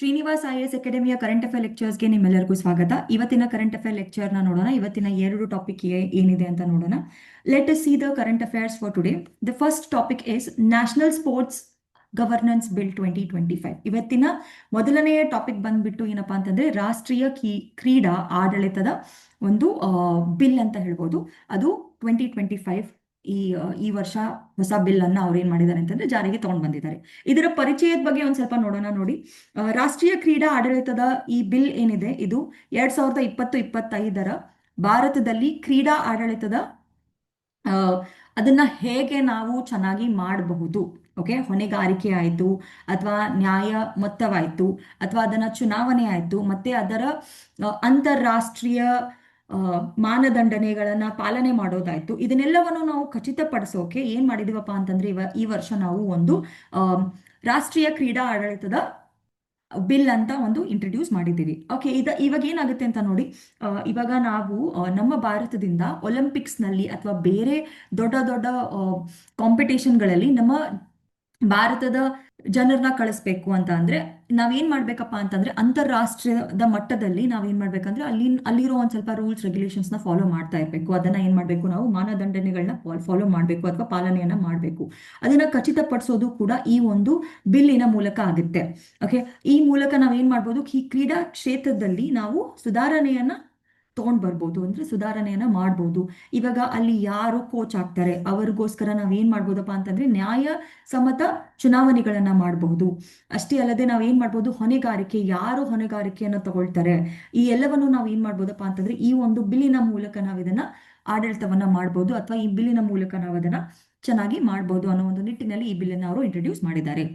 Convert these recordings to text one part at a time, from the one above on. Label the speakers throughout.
Speaker 1: Srinivas IAS ಅಕಾಡೆಮಿಯ current affair ಲೆಕ್ಚರ್ಸ್ಗೆ ನಿಮ್ಮೆಲ್ಲರಿಗೂ ಸ್ವಾಗತ. ಇವತ್ತಿನ ಕರೆಂಟ್ ಅಫೇರ್ ಲೆಕ್ಚರ್ನ ನೋಡೋಣ. ಇವತ್ತಿನ ಎರಡು ಟಾಪಿಕ್ ಏನಿದೆ ಅಂತ ನೋಡೋಣ. Let us see the current affairs for today. The first topic is national sports governance bill 2025. ಇವತ್ತಿನ ಮೊದಲನೆಯ ಟಾಪಿಕ್ ಬಂದ್ಬಿಟ್ಟು ಏನಪ್ಪಾ ಅಂತಂದ್ರೆ ರಾಷ್ಟ್ರೀಯ ಕ್ರೀಡಾ ಆಡಳಿತದ ಒಂದು ಬಿಲ್ ಅಂತ ಹೇಳ್ಬೋದು. ಅದು 2025 ಈ ವರ್ಷ ಹೊಸ ಬಿಲ್ ಅನ್ನ ಅವ್ರು ಏನ್ ಮಾಡಿದ್ದಾರೆ ಅಂತಂದ್ರೆ ಜಾರಿಗೆ ತಗೊಂಡ್ ಬಂದಿದ್ದಾರೆ. ಇದರ ಪರಿಚಯದ ಬಗ್ಗೆ ಒಂದ್ ಸ್ವಲ್ಪ ನೋಡೋಣ. ನೋಡಿ, ರಾಷ್ಟ್ರೀಯ ಕ್ರೀಡಾ ಆಡಳಿತದ ಈ ಬಿಲ್ ಏನಿದೆ ಇದು 2020-25 ಭಾರತದಲ್ಲಿ ಕ್ರೀಡಾ ಆಡಳಿತದ ಅದನ್ನ ಹೇಗೆ ನಾವು ಚೆನ್ನಾಗಿ ಮಾಡಬಹುದು, ಓಕೆ, ಹೊಣೆಗಾರಿಕೆ ಆಯ್ತು ಅಥವಾ ನ್ಯಾಯ ಮೊತ್ತವಾಯ್ತು ಅಥವಾ ಅದನ್ನ ಚುನಾವಣೆ ಆಯ್ತು, ಮತ್ತೆ ಅದರ ಅಂತಾರಾಷ್ಟ್ರೀಯ ಮಾನದಂಡನೆಗಳನ್ನ ಪಾಲನೆ ಮಾಡೋದಾಯ್ತು, ಇದನ್ನೆಲ್ಲವನ್ನು ನಾವು ಖಚಿತಪಡಿಸೋಕೆ ಏನ್ ಮಾಡಿದೀವಪ್ಪ ಅಂತಂದ್ರೆ ಈ ವರ್ಷ ನಾವು ಒಂದು ರಾಷ್ಟ್ರೀಯ ಕ್ರೀಡಾ ಆಡಳಿತದ ಬಿಲ್ ಅಂತ ಒಂದು ಇಂಟ್ರೊಡ್ಯೂಸ್ ಮಾಡಿದ್ದೀವಿ. ಓಕೆ, ಇವಾಗ ಏನಾಗುತ್ತೆ ಅಂತ ನೋಡಿ, ಇವಾಗ ನಾವು ನಮ್ಮ ಭಾರತದಿಂದ ಒಲಿಂಪಿಕ್ಸ್ ನಲ್ಲಿ ಅಥವಾ ಬೇರೆ ದೊಡ್ಡ ದೊಡ್ಡ ಕಾಂಪಿಟೇಷನ್ಗಳಲ್ಲಿ ನಮ್ಮ ಭಾರತದ ಜನರನ್ನ ಕಳಿಸ್ಬೇಕು ಅಂತ ಅಂದ್ರೆ ನಾವೇನ್ ಮಾಡ್ಬೇಕಪ್ಪ ಅಂತಂದ್ರೆ ಅಂತಾರಾಷ್ಟ್ರೀಯದ ಮಟ್ಟದಲ್ಲಿ ನಾವೇನ್ ಮಾಡ್ಬೇಕಂದ್ರೆ ಅಲ್ಲಿರೋ ಒಂದ್ ಸ್ವಲ್ಪ ರೂಲ್ಸ್ ರೆಗ್ಯುಲೇಷನ್ಸ್ ನ ಫಾಲೋ ಮಾಡ್ತಾ ಇರ್ಬೇಕು. ಅದನ್ನ ಏನ್ ಮಾಡ್ಬೇಕು, ನಾವು ಮಾನದಂಡನೆಗಳನ್ನ ಫಾಲೋ ಮಾಡ್ಬೇಕು ಅಥವಾ ಪಾಲನೆಯನ್ನ ಮಾಡ್ಬೇಕು. ಅದನ್ನ ಖಚಿತಪಡಿಸೋದು ಕೂಡ ಈ ಒಂದು ಬಿಲ್ಲಿನ ಮೂಲಕ ಆಗುತ್ತೆ. ಓಕೆ, ಈ ಮೂಲಕ ನಾವೇನ್ ಮಾಡ್ಬೋದು, ಈ ಕ್ರೀಡಾ ಕ್ಷೇತ್ರದಲ್ಲಿ ನಾವು ಸುಧಾರಣೆಯನ್ನ ತಗೊಂಡ್ ಬರ್ಬೋದು, ಅಂದ್ರೆ ಸುಧಾರಣೆಯನ್ನ ಮಾಡ್ಬೋದು. ಇವಾಗ ಅಲ್ಲಿ ಯಾರು ಕೋಚ್ ಆಗ್ತಾರೆ ಅವ್ರಿಗೋಸ್ಕರ ನಾವೇನ್ ಮಾಡ್ಬೋದಪ್ಪ ಅಂತಂದ್ರೆ ನ್ಯಾಯ ಸಮ್ಮತ ಚುನಾವಣೆಗಳನ್ನ ಮಾಡಬಹುದು. ಅಷ್ಟೇ ಅಲ್ಲದೆ ನಾವೇನ್ ಮಾಡ್ಬೋದು, ಹೊಣೆಗಾರಿಕೆ, ಯಾರು ಹೊಣೆಗಾರಿಕೆಯನ್ನ ತಗೊಳ್ತಾರೆ, ಈ ಎಲ್ಲವನ್ನು ನಾವ್ ಏನ್ ಮಾಡ್ಬೋದಪ್ಪ ಅಂತಂದ್ರೆ ಈ ಒಂದು ಬಿಲ್ಲಿನ ಮೂಲಕ ನಾವ್ ಇದನ್ನ ಆಡಳಿತವನ್ನ ಮಾಡ್ಬೋದು ಅಥವಾ ಈ ಬಿಲ್ಲಿನ ಮೂಲಕ ನಾವು ಅದನ್ನ ಚೆನ್ನಾಗಿ ಮಾಡ್ಬೋದು ಅನ್ನೋ ಒಂದು ನಿಟ್ಟಿನಲ್ಲಿ ಈ ಬಿಲ್ಲನ್ನು ಅವರು ಇಂಟ್ರೊಡ್ಯೂಸ್ ಮಾಡಿದ್ದಾರೆ.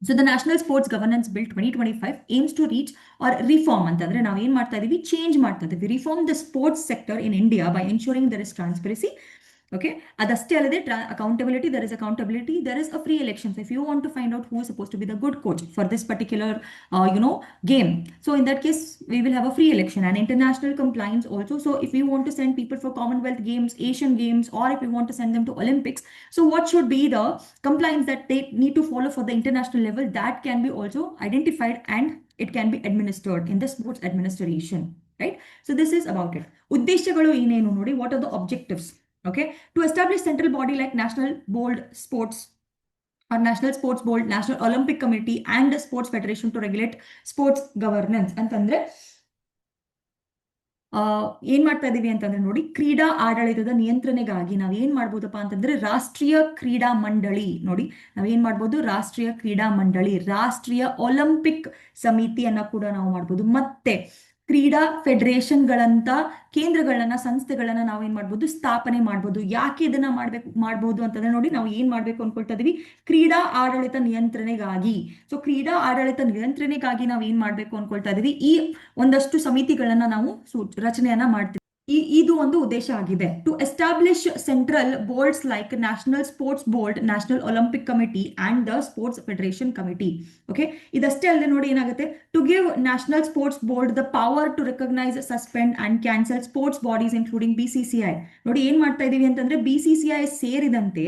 Speaker 1: So the National Sports Governance Bill 2025 aims to reach or reform ಅಂತಂದ್ರೆ ನಾವು ಏನ್ ಮಾಡ್ತಾ ಇದೀವಿ, ಚೇಂಜ್ ಮಾಡ್ತಾ ಇದೀವಿ, reform the sports sector in India by ensuring there is transparency. Okay, ಅದಷ್ಟೇ ಅಲ್ಲದೆ accountability, there is accountability, there is a free election. So if you want to find out who is supposed to be the good coach for this particular game, so in that case we will have a free election and international compliance also. So if you want to send people for Commonwealth Games, Asian Games, or if you want to send them to Olympics, so what should be the compliance that they need to follow for the international level, that can be also identified and it can be administered in the sports administration, right? So this is about it. ಉದ್ದೇಶಗಳು ಏನೇನು ನೋಡಿ, what are the objectives? Okay, to establish central body like National Board Sports or National Sports Board, National Olympic Committee and the Sports Federation to regulate sports governance ಅಂತಂದ್ರೆ ಏನ್ ಮಾಡ್ತಾ ಇದೀವಿ ಅಂತಂದ್ರೆ ನೋಡಿ, ಕ್ರೀಡಾ ಆಡಳಿತದ ನಿಯಂತ್ರಣೆಗಾಗಿ ನಾವ್ ಏನ್ ಮಾಡ್ಬೋದಪ್ಪ ಅಂತಂದ್ರೆ ರಾಷ್ಟ್ರೀಯ ಕ್ರೀಡಾ ಮಂಡಳಿ, ನೋಡಿ ನಾವೇನ್ ಮಾಡ್ಬೋದು, ರಾಷ್ಟ್ರೀಯ ಕ್ರೀಡಾ ಮಂಡಳಿ, ರಾಷ್ಟ್ರೀಯ ಒಲಿಂಪಿಕ್ ಸಮಿತಿಯನ್ನ ಕೂಡ ನಾವು ಮಾಡ್ಬೋದು, ಮತ್ತೆ ಕ್ರೀಡಾ ಫೆಡರೇಷನ್ಗಳಂತ ಕೇಂದ್ರಗಳನ್ನ, ಸಂಸ್ಥೆಗಳನ್ನ ನಾವೇನ್ ಮಾಡ್ಬೋದು, ಸ್ಥಾಪನೆ ಮಾಡ್ಬೋದು. ಯಾಕೆ ಇದನ್ನ ಮಾಡ್ಬೋದು ಅಂತಂದ್ರೆ ನೋಡಿ, ನಾವು ಏನ್ ಮಾಡ್ಬೇಕು ಅನ್ಕೊಳ್ತಾ ಇದೀವಿ, ಕ್ರೀಡಾ ಆಡಳಿತ ನಿಯಂತ್ರಣೆಗಾಗಿ. ಸೊ ಕ್ರೀಡಾ ಆಡಳಿತ ನಿಯಂತ್ರಣೆಗಾಗಿ ನಾವ್ ಏನ್ ಮಾಡ್ಬೇಕು ಅನ್ಕೊಳ್ತಾ ಇದೀವಿ, ಈ ಒಂದಷ್ಟು ಸಮಿತಿಗಳನ್ನ ನಾವು ರಚನೆಯನ್ನ ಮಾಡ್ತೀವಿ. ಇದು ಒಂದು ಉದ್ದೇಶ ಆಗಿದೆ. To establish central boards like national sports board, national Olympic committee and the sports federation committee. Okay, ಇದಷ್ಟೇ ಅಲ್ಲದೆ ನೋಡಿ ಏನಾಗುತ್ತೆ, to give national sports board the power to recognise, suspend and cancel sports bodies including BCCI. ನೋಡಿ ಏನ್ ಮಾಡ್ತಾ ಇದೀವಿ ಅಂತಂದ್ರೆ BCCI ಸೇರಿದಂತೆ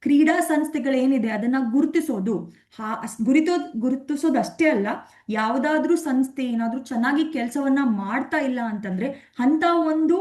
Speaker 1: ಕ್ರೀಡಾ ಸಂಸ್ಥೆಗಳೇನಿದೆ ಅದನ್ನ ಗುರುತಿಸೋದು. ಗುರುತಿಸೋದು ಅಷ್ಟೇ ಅಲ್ಲ, ಯಾವುದಾದ್ರೂ ಸಂಸ್ಥೆ ಏನಾದ್ರೂ ಚೆನ್ನಾಗಿ ಕೆಲಸವನ್ನ ಮಾಡ್ತಾ ಇಲ್ಲ ಅಂತಂದ್ರೆ ಅಂತ ಒಂದು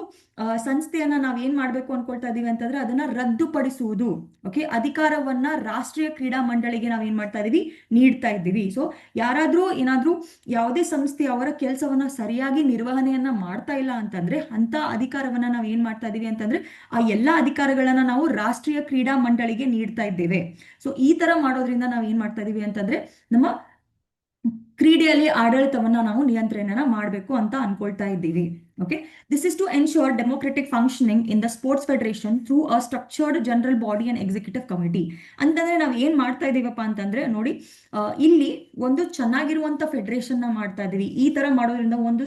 Speaker 1: ಸಂಸ್ಥೆಯನ್ನ ನಾವ್ ಏನ್ ಮಾಡ್ಬೇಕು ಅನ್ಕೊಳ್ತಾ ಇದೀವಿ ಅಂತಂದ್ರೆ ಅದನ್ನ ರದ್ದುಪಡಿಸುವುದು. ಓಕೆ, ಅಧಿಕಾರವನ್ನ ರಾಷ್ಟ್ರೀಯ ಕ್ರೀಡಾ ಮಂಡಳಿಗೆ ನಾವ್ ಏನ್ ಮಾಡ್ತಾ ಇದೀವಿ, ನೀಡ್ತಾ ಇದ್ದೀವಿ. ಸೊ ಯಾರಾದ್ರೂ ಏನಾದ್ರೂ ಯಾವುದೇ ಸಂಸ್ಥೆ ಅವರ ಕೆಲಸವನ್ನ ಸರಿಯಾಗಿ ನಿರ್ವಹಣೆಯನ್ನ ಮಾಡ್ತಾ ಇಲ್ಲ ಅಂತಂದ್ರೆ ಅಂತ ಅಧಿಕಾರವನ್ನ ನಾವ್ ಏನ್ ಮಾಡ್ತಾ ಇದೀವಿ ಅಂತಂದ್ರೆ ಆ ಎಲ್ಲಾ ಅಧಿಕಾರಗಳನ್ನ ನಾವು ರಾಷ್ಟ್ರೀಯ ಕ್ರೀಡಾ ಮಂಡಳಿಗೆ ನೀಡ್ತಾ ಇದ್ದೇವೆ. ಸೊ ಈ ತರ ಮಾಡೋದ್ರಿಂದ ನಾವ್ ಏನ್ ಮಾಡ್ತಾ ಇದೀವಿ ಅಂತಂದ್ರೆ ನಮ್ಮ ಕ್ರೀಡೆಯಲ್ಲಿ ಆಡಳಿತವನ್ನ ನಾವು ನಿಯಂತ್ರಣ ಮಾಡಬೇಕು ಅಂತ ಅನ್ಕೊಳ್ತಾ ಇದ್ದೀವಿ. Okay, this is to ensure democratic functioning in the sports federation through a structured general body and executive committee. ಅಂತಂದ್ರೆ ನಾವ್ ಏನ್ ಮಾಡ್ತಾ ಇದೀವಪ್ಪ ಅಂತಂದ್ರೆ ನೋಡಿ, ಇಲ್ಲಿ ಒಂದು ಚೆನ್ನಾಗಿರುವಂತ ಫೆಡರೇಷನ್ ನ ಮಾಡ್ತಾ ಇದೀವಿ. ಈ ತರ ಮಾಡೋದ್ರಿಂದ ಒಂದು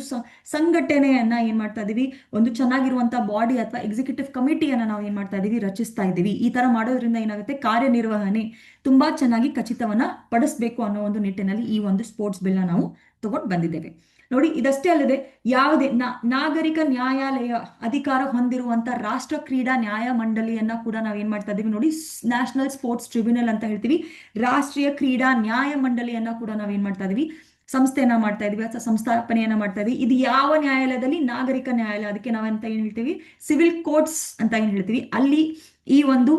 Speaker 1: ಸಂಘಟನೆಯನ್ನ ಏನ್ ಮಾಡ್ತಾ ಇದೀವಿ, ಒಂದು ಚೆನ್ನಾಗಿರುವಂತ ಬಾಡಿ ಅಥವಾ ಎಕ್ಸಿಕ್ಯೂಟಿವ್ ಕಮಿಟಿಯನ್ನ ನಾವು ಏನ್ ಮಾಡ್ತಾ ಇದೀವಿ, ರಚಿಸ್ತಾ ಇದೀವಿ. ಈ ತರ ಮಾಡೋದ್ರಿಂದ ಏನಾಗುತ್ತೆ, ಕಾರ್ಯನಿರ್ವಹಣೆ ತುಂಬಾ ಚೆನ್ನಾಗಿ ಖಚಿತವನ್ನ ಪಡಿಸ್ಬೇಕು ಅನ್ನೋ ಒಂದು ನಿಟ್ಟಿನಲ್ಲಿ ಈ ಒಂದು ಸ್ಪೋರ್ಟ್ಸ್ ಬಿಲ್ ನ ನಾವು ತಗೊಂಡು ಬಂದಿದ್ದೇವೆ. ನೋಡಿ, ಇದಷ್ಟೇ ಅಲ್ಲದೆ ಯಾವುದೇ ನಾಗರಿಕ ನ್ಯಾಯಾಲಯ ಅಧಿಕಾರ ಹೊಂದಿರುವಂತ ರಾಷ್ಟ್ರ ಕ್ರೀಡಾ ನ್ಯಾಯ ಮಂಡಳಿಯನ್ನ ಕೂಡ ನಾವೇನ್ ಮಾಡ್ತಾ ಇದೀವಿ ನೋಡಿ, ನ್ಯಾಷನಲ್ ಸ್ಪೋರ್ಟ್ಸ್ ಟ್ರಿಬ್ಯುನಲ್ ಅಂತ ಹೇಳ್ತೀವಿ. ರಾಷ್ಟ್ರೀಯ ಕ್ರೀಡಾ ನ್ಯಾಯ ಮಂಡಳಿಯನ್ನ ಕೂಡ ನಾವೇನ್ ಮಾಡ್ತಾ ಇದೀವಿ, ಸಂಸ್ಥೆಯನ್ನ ಮಾಡ್ತಾ ಇದೀವಿ ಅಥವಾ ಸಂಸ್ಥಾಪನೆಯನ್ನ ಮಾಡ್ತಾ ಇದೀವಿ. ಇದು ಯಾವ ನ್ಯಾಯಾಲಯದಲ್ಲಿ? ನಾಗರಿಕ ನ್ಯಾಯಾಲಯ. ಅದಕ್ಕೆ ನಾವಂತ ಏನ್ ಹೇಳ್ತೀವಿ? ಸಿವಿಲ್ ಕೋರ್ಟ್ಸ್ ಅಂತ ಏನ್ ಹೇಳ್ತೀವಿ. ಅಲ್ಲಿ ಈ ಒಂದು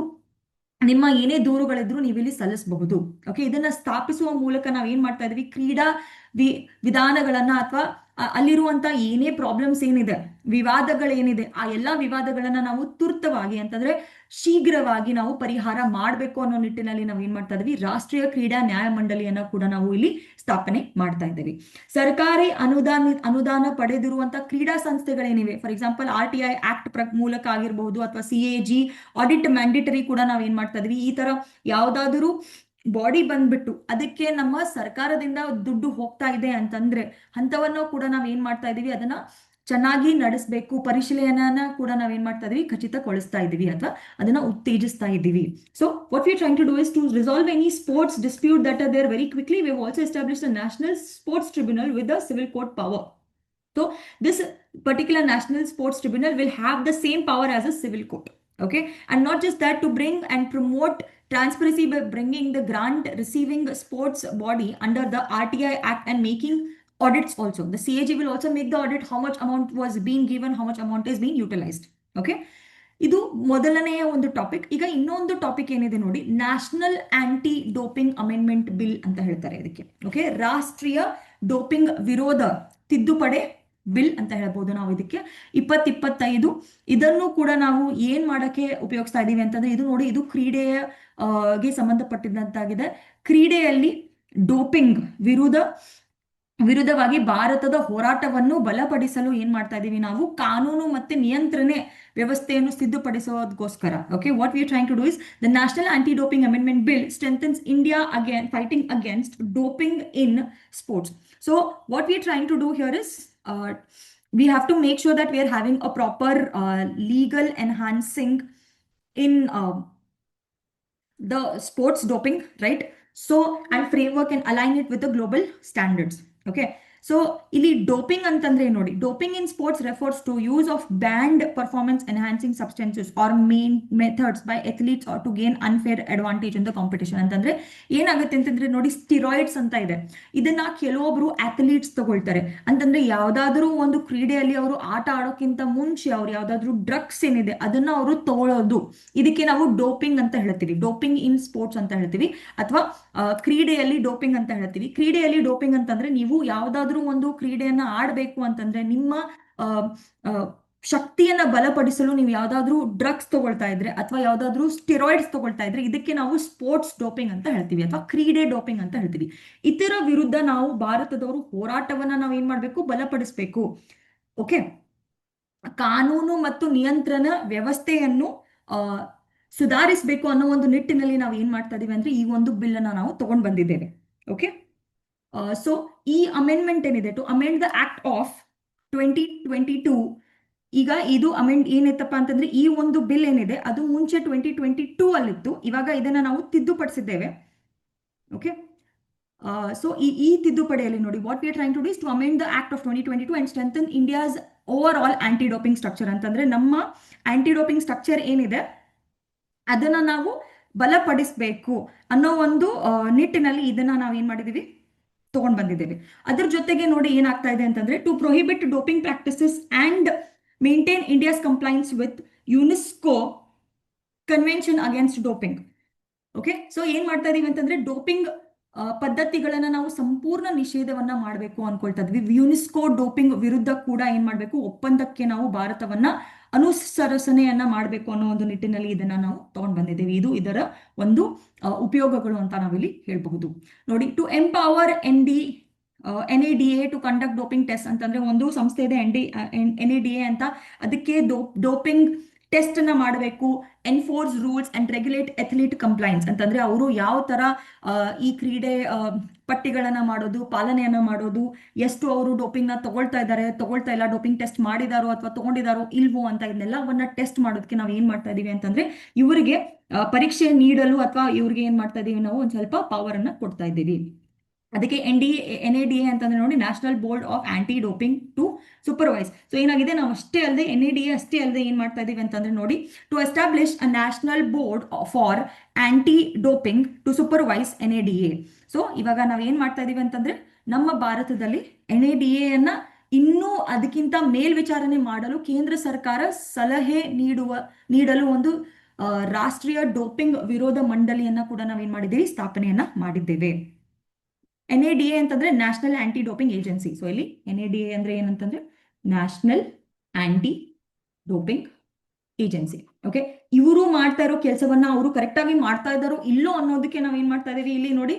Speaker 1: ನಿಮ್ಮ ಏನೇ ದೂರುಗಳಿದ್ರು ನೀವು ಇಲ್ಲಿ ಸಲ್ಲಿಸಬಹುದು. ಓಕೆ, ಇದನ್ನ ಸ್ಥಾಪಿಸುವ ಮೂಲಕ ನಾವ್ ಏನ್ ಮಾಡ್ತಾ ಇದೀವಿ? ಕ್ರೀಡಾ ವಿಧಾನಗಳನ್ನ ಅಥವಾ ಅಲ್ಲಿರುವಂತ ಏನೇ ಪ್ರಾಬ್ಲಮ್ಸ್ ಏನಿದೆ, ವಿವಾದಗಳೇನಿದೆ, ಆ ಎಲ್ಲಾ ವಿವಾದಗಳನ್ನ ನಾವು ತುರ್ತವಾಗಿ ಅಂತಂದ್ರೆ ಶೀಘ್ರವಾಗಿ ನಾವು ಪರಿಹಾರ ಮಾಡಬೇಕು ಅನ್ನೋ ನಿಟ್ಟಿನಲ್ಲಿ ನಾವು ಏನ್ ಮಾಡ್ತಾ ಇದೀವಿ? ರಾಷ್ಟ್ರೀಯ ಕ್ರೀಡಾ ನ್ಯಾಯಮಂಡಳಿಯನ್ನ ಕೂಡ ನಾವು ಇಲ್ಲಿ ಸ್ಥಾಪನೆ ಮಾಡ್ತಾ ಇದ್ದೀವಿ. ಸರ್ಕಾರಿ ಅನುದಾನ ಪಡೆದಿರುವಂತ ಕ್ರೀಡಾ ಸಂಸ್ಥೆಗಳೇನಿವೆ, ಫಾರ್ ಎಕ್ಸಾಂಪಲ್ RTI ಆಕ್ಟ್ ಮೂಲಕ ಆಗಿರಬಹುದು ಅಥವಾ CAG ಆಡಿಟ್ ಮ್ಯಾಂಡೇಟರಿ ಕೂಡ ನಾವ್ ಏನ್ ಮಾಡ್ತಾ ಇದೀವಿ? ಈ ತರ ಯಾವ್ದಾದ್ರು ಬಾಡಿ ಬಂದ್ಬಿಟ್ಟು ಅದಕ್ಕೆ ನಮ್ಮ ಸರ್ಕಾರದಿಂದ ದುಡ್ಡು ಹೋಗ್ತಾ ಇದೆ ಅಂತಂದ್ರೆ ಅಂತವನ್ನ ಕೂಡ ನಾವ್ ಏನ್ ಮಾಡ್ತಾ ಇದೀವಿ? ಅದನ್ನ ಚೆನ್ನಾಗಿ ನಡೆಸಬೇಕು, ಪರಿಶೀಲನೆಯನ್ನ ಕೂಡ ನಾವ್ ಏನ್ ಮಾಡ್ತಾ ಇದೀವಿ? ಖಚಿತಗೊಳಿಸ್ತಾ ಇದೀವಿ ಅಥವಾ ಅದನ್ನ ಉತ್ತೇಜಿಸ್ತಾ ಇದ್ದೀವಿ. So what we are trying to do is to resolve any sports dispute that are there very quickly. We have also established a national sports tribunal with a civil court power. So this particular national sports tribunal will have the same power as a civil court. Okay, and not just that, to bring and promote transparency by bringing the grant receiving sports body under the RTI Act and making audits also. The CAG will also make the audit how much amount was being given, how much amount is being utilized. Okay, ಇದು ಮೊದಲನೆಯ ಒಂದು topic. ಈಗ ಇನ್ನೊಂದು topic ಏನಿದೆ ನೋಡಿ, national anti doping amendment bill ಅಂತ ಹೇಳ್ತಾರೆ ಇದಕ್ಕೆ. ಓಕೆ, ರಾಷ್ಟ್ರೀಯ ಡೋಪಿಂಗ್ ವಿರೋಧ ತಿದ್ದುಪಡಿ ಬಿಲ್ ಅಂತ ಹೇಳ್ಬೋದು ನಾವು ಇದಕ್ಕೆ. 2025 ಇದನ್ನು ಕೂಡ ನಾವು ಏನ್ ಮಾಡಕ್ಕೆ ಉಪಯೋಗಿಸ್ತಾ ಇದೀವಿ ಅಂತಂದ್ರೆ, ಇದು ನೋಡಿ, ಇದು ಕ್ರೀಡೆಗೆ ಸಂಬಂಧಪಟ್ಟಿದಂತಾಗಿದೆ. ಕ್ರೀಡೆಯಲ್ಲಿ ಡೋಪಿಂಗ್ ವಿರುದ್ಧವಾಗಿ ಭಾರತದ ಹೋರಾಟವನ್ನು ಬಲಪಡಿಸಲು ಏನ್ ಮಾಡ್ತಾ ಇದೀವಿ? ನಾವು ಕಾನೂನು ಮತ್ತೆ ನಿಯಂತ್ರಣೆ ವ್ಯವಸ್ಥೆಯನ್ನು ಸಿದ್ಧಪಡಿಸೋದಕ್ಕೋಸ್ಕರ. Okay, what we are trying to do is the national anti doping amendment bill strengthens India again fighting against doping in sports. So what we are trying to do here is we have to make sure that we are having a proper legal enhancing in the sports doping, right? So and framework and align it with the global standards. Okay, so ಇಲ್ಲಿ doping ಅಂತಂದ್ರೆ ನೋಡಿ, doping in sports refers to use of banned performance enhancing substances or main methods by athletes or to gain unfair advantage in the competition. ಅಂತಂದ್ರೆ ಏನಾಗುತ್ತೆ ಅಂತಂದ್ರೆ ನೋಡಿ, steroids ಅಂತ ಇದೆ, ಇದನ್ನ ಕೆಲವೊಬ್ರು ಅಥ್ಲೀಟ್ಸ್ ತಗೊಳ್ತಾರೆ. ಅಂತಂದ್ರೆ ಯಾವ್ದಾದ್ರು ಒಂದು ಕ್ರೀಡೆಯಲ್ಲಿ ಅವರು ಆಟ ಆಡೋಕ್ಕಿಂತ ಮುಂಚೆ ಅವ್ರು ಯಾವ್ದಾದ್ರು ಡ್ರಗ್ಸ್ ಏನಿದೆ ಅದನ್ನ ಅವರು ತಗೊಳ್ಳೋದು, ಇದಕ್ಕೆ ನಾವು ಡೋಪಿಂಗ್ ಅಂತ ಹೇಳ್ತೀವಿ. ಡೋಪಿಂಗ್ ಇನ್ ಸ್ಪೋರ್ಟ್ಸ್ ಅಂತ ಹೇಳ್ತೀವಿ ಅಥವಾ ಕ್ರೀಡೆಯಲ್ಲಿ ಡೋಪಿಂಗ್ ಅಂತ ಹೇಳ್ತೀವಿ. ಕ್ರೀಡೆಯಲ್ಲಿ ಡೋಪಿಂಗ್ ಅಂತಂದ್ರೆ ನೀವು ಯಾವ್ದಾದ್ರು ಒಂದು ಕ್ರೀಡೆಯನ್ನ ಆಡಬೇಕು ಅಂತಂದ್ರೆ ನಿಮ್ಮ ಶಕ್ತಿಯನ್ನ ಬಲಪಡಿಸಲು ನೀವು ಯಾವ್ದಾದ್ರು ಡ್ರಗ್ಸ್ ತಗೊಳ್ತಾ ಇದ್ರೆ ಅಥವಾ ಯಾವ್ದಾದ್ರು ಸ್ಟೆರಾಯ್ಡ್ಸ್ ತಗೊಳ್ತಾ ಇದ್ರೆ ಇದಕ್ಕೆ ನಾವು ಸ್ಪೋರ್ಟ್ಸ್ ಡೋಪಿಂಗ್ ಅಂತ ಹೇಳ್ತೀವಿ ಅಥವಾ ಕ್ರೀಡೆ ಡೋಪಿಂಗ್ ಅಂತ ಹೇಳ್ತೀವಿ. ಇದರ ವಿರುದ್ಧ ನಾವು ಭಾರತದವರು ಹೋರಾಟವನ್ನ ನಾವು ಏನ್ ಮಾಡ್ಬೇಕು? ಬಲಪಡಿಸಬೇಕು. ಓಕೆ, ಕಾನೂನು ಮತ್ತು ನಿಯಂತ್ರಣ ವ್ಯವಸ್ಥೆಯನ್ನು ಸುಧಾರಿಸಬೇಕು ಅನ್ನೋ ಒಂದು ನಿಟ್ಟಿನಲ್ಲಿ ನಾವು ಏನ್ ಮಾಡ್ತಾ ಇದೀವಿ ಅಂದ್ರೆ ಈ ಒಂದು ಬಿಲ್ ಅನ್ನ ನಾವು ತಗೊಂಡ್ ಬಂದಿದ್ದೇವೆ. ಓಕೆ, ಸೊ ಈ ಅಮೆಂಡ್ಮೆಂಟ್ ಏನಿದೆ, to amend the act of 2022, ಈಗ ಇದು ಅಮೆಂಡ್ ಏನಿತ್ತಪ್ಪ ಅಂತಂದ್ರೆ ಈ ಒಂದು ಬಿಲ್ ಏನಿದೆ ಅದು ಮುಂಚೆ 2022 ಅಲ್ಲಿತ್ತು, ಇವಾಗ ಇದನ್ನ ನಾವು ತಿದ್ದುಪಡಿಸಿದ್ದೇವೆ. ಓಕೆ, ಸೊ ಈ ತಿದ್ದುಪಡಿಯಲ್ಲಿ ನೋಡಿ, what we are trying to do is to amend the act of 2022 and strengthen India's overall anti doping structure. ಅಂತಂದ್ರೆ ನಮ್ಮ ಆಂಟಿ ಡೋಪಿಂಗ್ ಸ್ಟ್ರಕ್ಚರ್ ಏನಿದೆ ಅದನ್ನ ನಾವು ಬಲಪಡಿಸಬೇಕು ಅನ್ನೋ ಒಂದು ನಿಟ್ಟಿನಲ್ಲಿ ಇದನ್ನ ನಾವು ಏನ್ ಮಾಡಿದೀವಿ? ತಗೊಂಡ್ ಬಂದಿದ್ದೇವೆ. ಅದ್ರ ಜೊತೆಗೆ ನೋಡಿ ಏನಾಗ್ತಾ ಇದೆ ಅಂತಂದ್ರೆ, to prohibit doping practices and maintain India's compliance with UNESCO convention against doping. Okay, so ಏನ್ ಮಾಡ್ತಾ ಇದೀವಿ ಅಂತಂದ್ರೆ ಡೋಪಿಂಗ್ ಪದ್ಧತಿಗಳನ್ನ ನಾವು ಸಂಪೂರ್ಣ ನಿಷೇಧವನ್ನ ಮಾಡಬೇಕು ಅನ್ಕೊಳ್ತಾ ಇದ್ವಿ. ಯುನೆಸ್ಕೋ ಡೋಪಿಂಗ್ ವಿರುದ್ಧ ಕೂಡ ಏನ್ ಮಾಡ್ಬೇಕು? ಒಪ್ಪಂದಕ್ಕೆ ನಾವು ಭಾರತವನ್ನ ಅನುಸರಿಸನೆಯನ್ನ ಮಾಡಬೇಕು ಅನ್ನೋ ಒಂದು ನಿಟ್ಟಿನಲ್ಲಿ ಇದನ್ನ ನಾವು ತಗೊಂಡ್ ಬಂದಿದ್ದೇವೆ. ಇದು ಇದರ ಒಂದು ಉಪಯೋಗಗಳು ಅಂತ ನಾವಿಲ್ಲಿ ಹೇಳ್ಬಹುದು. ನೋಡಿ, to empower NADA to conduct doping test ಅಂತಂದ್ರೆ ಒಂದು ಸಂಸ್ಥೆ ಇದೆ NADA ಅಂತ, ಅದಕ್ಕೆ ಡೋಪಿಂಗ್ ಟೆಸ್ಟ್ ಅನ್ನ ಮಾಡಬೇಕು. Enforce rules and regulate athlete compliance ಅಂತಂದ್ರೆ ಅವರು ಯಾವ ತರ ಈ ಕ್ರೀಡೆ ಪಟ್ಟಿಗಳನ್ನ ಮಾಡೋದು, ಪಾಲನೆಯನ್ನ ಮಾಡೋದು, ಎಷ್ಟು ಅವರು ಡೋಪಿಂಗ್ ನ ತಗೊಳ್ತಾ ಇಲ್ಲ, ಡೋಪಿಂಗ್ ಟೆಸ್ಟ್ ಮಾಡಿದಾರೋ ಅಥವಾ ತಗೊಂಡಿದಾರೋ ಇಲ್ವೋ ಅಂತ ಇದನ್ನೆಲ್ಲವನ್ನ ಟೆಸ್ಟ್ ಮಾಡೋದಕ್ಕೆ ನಾವು ಏನ್ ಮಾಡ್ತಾ ಇದೀವಿ ಅಂತಂದ್ರೆ ಇವರಿಗೆ ಪರೀಕ್ಷೆ ನೀಡಲು ಅಥವಾ ಇವ್ರಿಗೆ ಏನ್ ಮಾಡ್ತಾ ಇದೀವಿ? ನಾವು ಒಂದ್ ಸ್ವಲ್ಪ ಪವರ್ ಅನ್ನ ಕೊಡ್ತಾ ಇದ್ದೀವಿ. ಅದಕ್ಕೆ NADA ಅಂತಂದ್ರೆ ನೋಡಿ, national board of anti doping to supervise. So ಏನಾಗಿದೆ, ನಾವು ಅಷ್ಟೇ ಅಲ್ಲದೆ NADA ಅಷ್ಟೇ ಅಲ್ಲದೆ ಏನ್ ಮಾಡ್ತಾ ಇದೀವಿ ಅಂತಂದ್ರೆ ನೋಡಿ, to establish a national board for anti doping to supervise NADA. So ಇವಾಗ ನಾವ್ ಏನ್ ಮಾಡ್ತಾ ಇದೀವಿ ಅಂತಂದ್ರೆ ನಮ್ಮ ಭಾರತದಲ್ಲಿ NADA ಇನ್ನೂ ಅದಕ್ಕಿಂತ ಮೇಲ್ವಿಚಾರಣೆ ಮಾಡಲು ಕೇಂದ್ರ ಸರ್ಕಾರ ಸಲಹೆ ನೀಡಲು ಒಂದು ರಾಷ್ಟ್ರೀಯ ಡೋಪಿಂಗ್ ವಿರೋಧ ಮಂಡಳಿಯನ್ನ ಕೂಡ ನಾವೇನ್ ಮಾಡಿದ್ದೀವಿ, ಸ್ಥಾಪನೆಯನ್ನ ಮಾಡಿದ್ದೇವೆ. NADA ಅಂತಂದ್ರೆ national anti doping agency. So ಇಲ್ಲಿ NADA ಅಂದ್ರೆ ಏನಂತಂದ್ರೆ national anti doping agency. Okay, ಇವರು ಮಾಡ್ತಾ ಇರೋ ಕೆಲಸವನ್ನ ಅವರು ಕರೆಕ್ಟ್ ಆಗಿ ಮಾಡ್ತಾ ಇದ್ದಾರೋ ಇಲ್ಲೋ ಅನ್ನೋದಕ್ಕೆ ನಾವ್ ಏನ್ ಮಾಡ್ತಾ ಇದೀವಿ, ಇಲ್ಲಿ ನೋಡಿ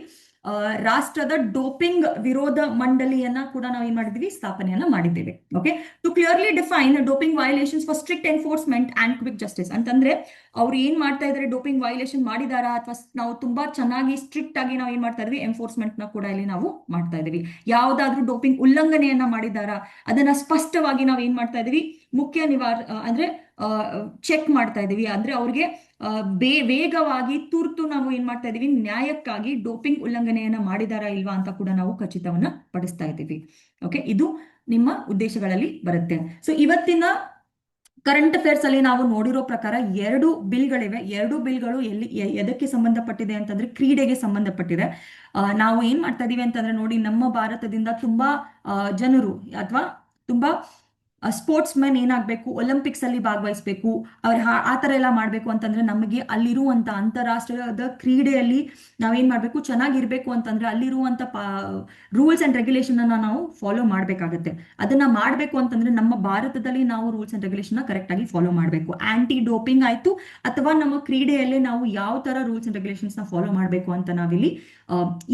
Speaker 1: ರಾಷ್ಟ್ರದ ಡೋಪಿಂಗ್ ವಿರೋಧ ಮಂಡಳಿಯನ್ನ ಕೂಡ ನಾವು ಏನ್ ಮಾಡಿದೀವಿ, ಸ್ಥಾಪನೆಯನ್ನ ಮಾಡಿದ್ದೇವೆ. Okay, to clearly define doping violations for strict enforcement and quick justice ಅಂತಂದ್ರೆ ಅವ್ರು ಏನ್ ಮಾಡ್ತಾ ಇದಾರೆ, ಡೋಪಿಂಗ್ ವೈಲೇಷನ್ ಮಾಡಿದಾರಾ ಅಥವಾ ನಾವು ತುಂಬಾ ಚೆನ್ನಾಗಿ ಸ್ಟ್ರಿಕ್ಟ್ ಆಗಿ ನಾವು ಏನ್ ಮಾಡ್ತಾ ಇದೀವಿ, ಎನ್ಫೋರ್ಸ್ಮೆಂಟ್ ನ ಕೂಡ ಇಲ್ಲಿ ನಾವು ಮಾಡ್ತಾ ಇದೀವಿ. ಯಾವ್ದಾದ್ರೂ ಡೋಪಿಂಗ್ ಉಲ್ಲಂಘನೆಯನ್ನ ಮಾಡಿದಾರಾ ಅದನ್ನ ಸ್ಪಷ್ಟವಾಗಿ ನಾವ್ ಏನ್ ಮಾಡ್ತಾ ಇದೀವಿ, ಮುಖ್ಯ ಅಂದ್ರೆ ಚೆಕ್ ಮಾಡ್ತಾ ಇದೀವಿ. ಅಂದ್ರೆ ಅವ್ರಿಗೆ ವೇಗವಾಗಿ ತುರ್ತು ನಾವು ಏನ್ ಮಾಡ್ತಾ ಇದೀವಿ, ನ್ಯಾಯಕ್ಕಾಗಿ ಡೋಪಿಂಗ್ ಉಲ್ಲಂಘನೆಯನ್ನ ಮಾಡಿದಾರಾ ಇಲ್ವಾ ಅಂತ ಕೂಡ ನಾವು ಖಚಿತವನ್ನ ಪಡಿಸ್ತಾ ಇದ್ದೀವಿ. ಓಕೆ, ಇದು ನಿಮ್ಮ ಉದ್ದೇಶಗಳಲ್ಲಿ ಬರುತ್ತೆ. ಸೊ ಇವತ್ತಿನ ಕರೆಂಟ್ ಅಫೇರ್ಸ್ ಅಲ್ಲಿ ನಾವು ನೋಡಿರೋ ಪ್ರಕಾರ 2 ಬಿಲ್ಗಳಿವೆ. 2 ಬಿಲ್ಗಳು ಎದಕ್ಕೆ ಸಂಬಂಧಪಟ್ಟಿದೆ ಅಂತಂದ್ರೆ ಕ್ರೀಡೆಗೆ ಸಂಬಂಧಪಟ್ಟಿದೆ. ನಾವು ಏನ್ ಮಾಡ್ತಾ ಇದೀವಿ ಅಂತಂದ್ರೆ ನೋಡಿ, ನಮ್ಮ ಭಾರತದಿಂದ ತುಂಬಾ ಜನರು ಅಥವಾ ತುಂಬಾ ಸ್ಪೋರ್ಟ್ಸ್ ಮೆನ್ ಏನಾಗಬೇಕು, ಒಲಿಂಪಿಕ್ಸ್ ಅಲ್ಲಿ ಭಾಗವಹಿಸಬೇಕು, ಅವ್ರು ಆ ತರ ಎಲ್ಲ ಮಾಡ್ಬೇಕು ಅಂತಂದ್ರೆ ನಮಗೆ ಅಲ್ಲಿರುವಂತ ಅಂತಾರಾಷ್ಟ್ರೀಯದ ಕ್ರೀಡೆಯಲ್ಲಿ ನಾವೇನ್ ಮಾಡ್ಬೇಕು, ಚೆನ್ನಾಗಿರ್ಬೇಕು ಅಂತಂದ್ರೆ ಅಲ್ಲಿರುವಂತ ರೂಲ್ಸ್ ಅಂಡ್ ರೆಗ್ಯುಲೇಷನ್ ಅನ್ನ ನಾವು ಫಾಲೋ ಮಾಡ್ಬೇಕಾಗತ್ತೆ. ಅದನ್ನ ಮಾಡ್ಬೇಕು ಅಂತಂದ್ರೆ ನಮ್ಮ ಭಾರತದಲ್ಲಿ ನಾವು ರೂಲ್ಸ್ ಅಂಡ್ ರೆಗ್ಯುಲೇಷನ್ ಕರೆಕ್ಟ್ ಆಗಿ ಫಾಲೋ ಮಾಡ್ಬೇಕು. ಆಂಟಿ ಡೋಪಿಂಗ್ ಆಯ್ತು ಅಥವಾ ನಮ್ಮ ಕ್ರೀಡೆಯಲ್ಲೇ ನಾವು ಯಾವ ತರ ರೂಲ್ಸ್ ಅಂಡ್ ರೆಗ್ಯುಲೇಷನ್ಸ್ ನ ಫಾಲೋ ಮಾಡ್ಬೇಕು ಅಂತ ನಾವಿಲ್ಲಿ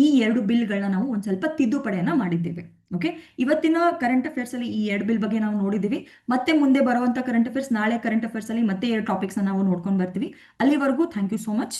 Speaker 1: ಈ 2 ಬಿಲ್ಗಳನ್ನ ನಾವು ಒಂದ್ ಸ್ವಲ್ಪ ತಿದ್ದುಪಡಿಯನ್ನ ಮಾಡಿದ್ದೇವೆ. ಓಕೆ, ಇವತ್ತಿನ ಕರೆಂಟ್ ಅಫೇರ್ಸ್ ಅಲ್ಲಿ ಈ 2 ಬಿಲ್ ಬಗ್ಗೆ ನಾವು ನೋಡಿದೀವಿ. ಮತ್ತೆ ಮುಂದೆ ಬರುವಂತ ಕರೆಂಟ್ ಅಫೇರ್ಸ್, ನಾಳೆ ಕರೆಂಟ್ ಅಫೇರ್ಸ್ ಅಲ್ಲಿ ಮತ್ತೆ 2 ಟಾಪಿಕ್ಸ್ ನಾವು ನೋಡ್ಕೊಂಡು ಬರ್ತೀವಿ. ಅಲ್ಲಿವರೆಗೂ ಥ್ಯಾಂಕ್ ಯು ಸೋ ಮಚ್.